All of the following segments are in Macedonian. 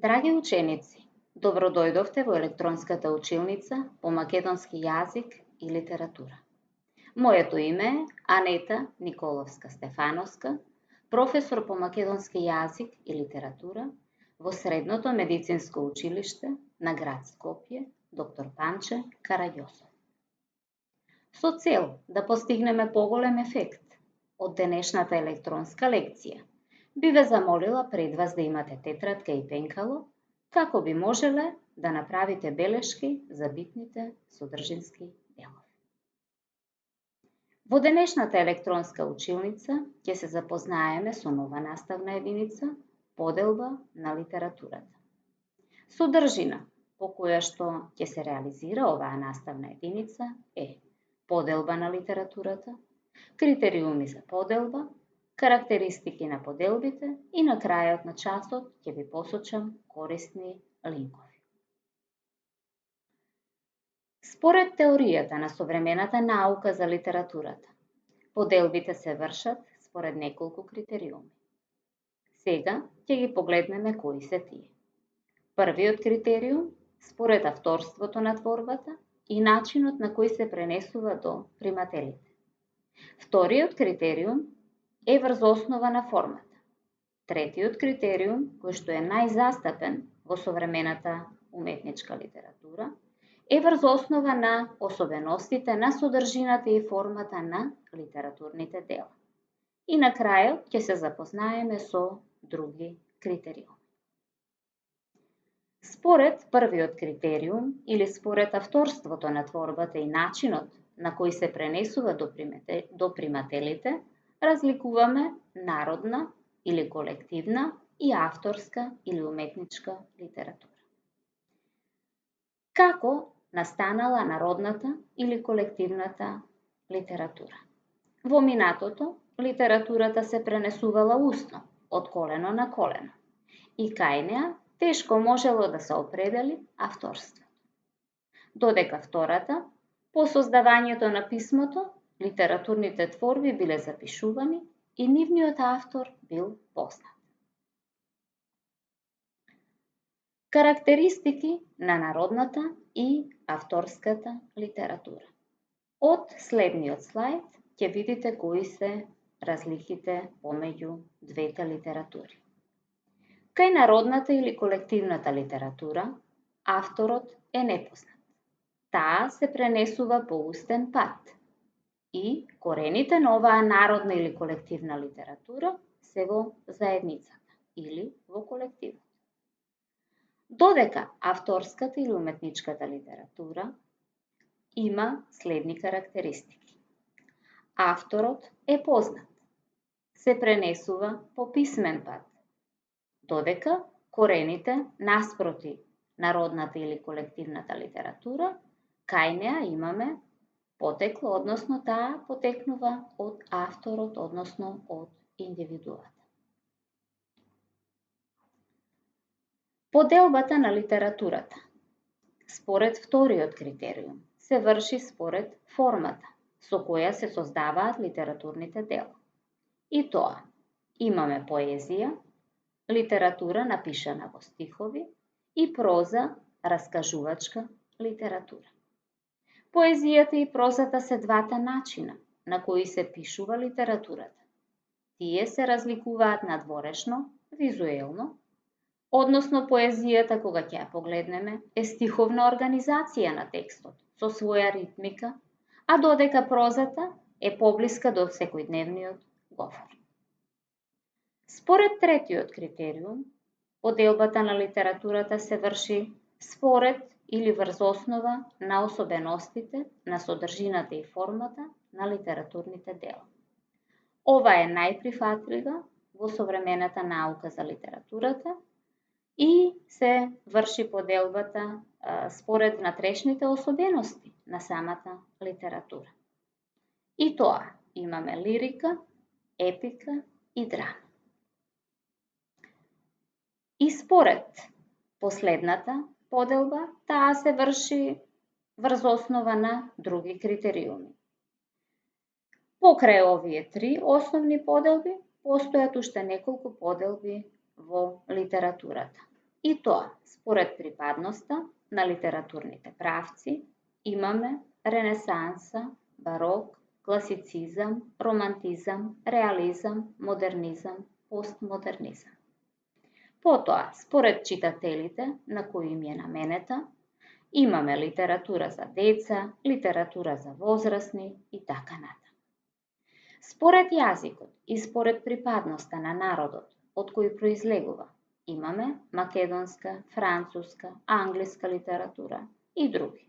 Драги ученици, добро дојдовте во електронската училница по македонски јазик и литература. Моето име е Анета Николовска-Стефановска, професор по македонски јазик и литература во Средното медицинско училиште на град Скопје, доктор Панче Караѓосов. Со цел да постигнеме поголем ефект од денешната електронска лекција, би ве замолила пред вас да имате тетрадка и пенкало, како би можеле да направите белешки за битните содржински делови. Во денешната електронска училница ќе се запознаеме со нова наставна единица, поделба на литературата. Содржина по која што ќе се реализира оваа наставна единица е поделба на литературата, критериуми за поделба, карактеристики на поделбите и на крајот на часот ќе ви посочам корисни линкови. Според теоријата на современата наука за литературата, поделбите се вршат според неколку критериуми. Сега ќе ги погледнеме кои се тие. Првиот критериум според авторството на творбата и начинот на кој се пренесува до примателите. Вториот критериум е врз основа на формата. Третиот критериум, кој што е најзастапен во современата уметничка литература, е врз основа на особеностите на содржината и формата на литературните дела. И на крајот ќе се запознаеме со други критериуми. Според првиот критериум или според авторството на творбата и начинот на кој се пренесува до примателите, разликуваме народна или колективна и авторска или уметничка литература. Како настанала народната или колективната литература? Во минатото, литературата се пренесувала устно, од колено на колено, и кај неа тешко можело да се определи авторство. Додека втората, по создавањето на писмото, литературните творби биле запишувани и нивниот автор бил познат. Карактеристики на народната и авторската литература. Од следниот слајд ќе видите кои се разликите помеѓу двете литератури. Кај народната или колективната литература, авторот е непознат. Таа се пренесува по устен пат и корените на оваа народна или колективна литература се во заедницата или во колективот. Додека авторската или уметничката литература има следни карактеристики. Авторот е познат, се пренесува по писмен пат, додека корените наспроти народната или колективната литература, кај неа имаме потекло, односно таа потекнува од авторот, односно од индивидуата. Поделбата на литературата, според вториот критериум, се врши според формата со која се создаваат литературните дела. И тоа, имаме поезија, литература напишана во стихови и проза, раскажувачка литература. Поезијата и прозата се двата начина на кои се пишува литературата. Тие се разликуваат надворешно, визуелно, односно поезијата, кога ќе ја погледнеме, е стиховна организација на текстот, со своја ритмика, а додека прозата е поблиска до секојдневниот говор. Според третиот критериум, поделбата на литературата се врши според или врз основа на особеностите на содржината и формата на литературните дела. Ова е најприфатлива во современата наука за литературата и се врши поделбата според внатрешните особености на самата литература. И тоа, имаме лирика, епика и драма. И според последната поделба, таа се врши врз основа на други критериуми. Покрај овие три основни поделби, постојат уште неколку поделби во литературата. И тоа, според припадноста на литературните правци, имаме ренесанса, барок, класицизам, романтизам, реализам, модернизам, постмодернизам. Потоа, според читателите на кои им е наменета, имаме литература за деца, литература за возрастни и така натаму. Според јазикот и според припадноста на народот од кој произлегува, имаме македонска, француска, англиска литература и други.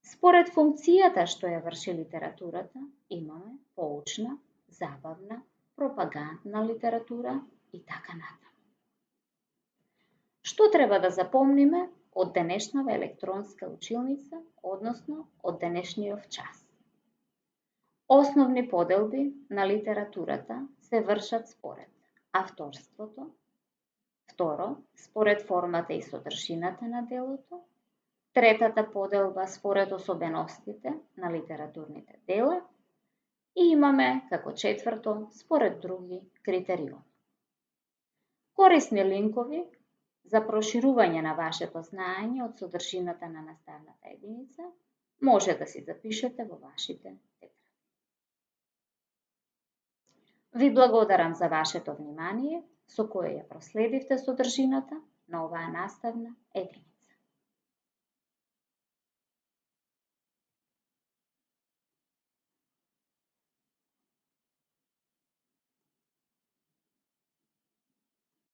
Според функцијата што ја врши литературата, имаме поучна, забавна, пропагандна литература и така натаму. Што треба да запомниме од денешнава електронска училница, односно од денешниот час? Основни поделби на литературата се вршат според авторството, второ, според формата и содржината на делото, третата поделба според особеностите на литературните дела и имаме како четврто според други критериуми. Корисни линкови за проширување на вашето знаење од содржината на наставната единица може да си запишете во вашите тетради. Ви благодарам за вашето внимание со кое ја проследивте содржината на оваа наставна единица.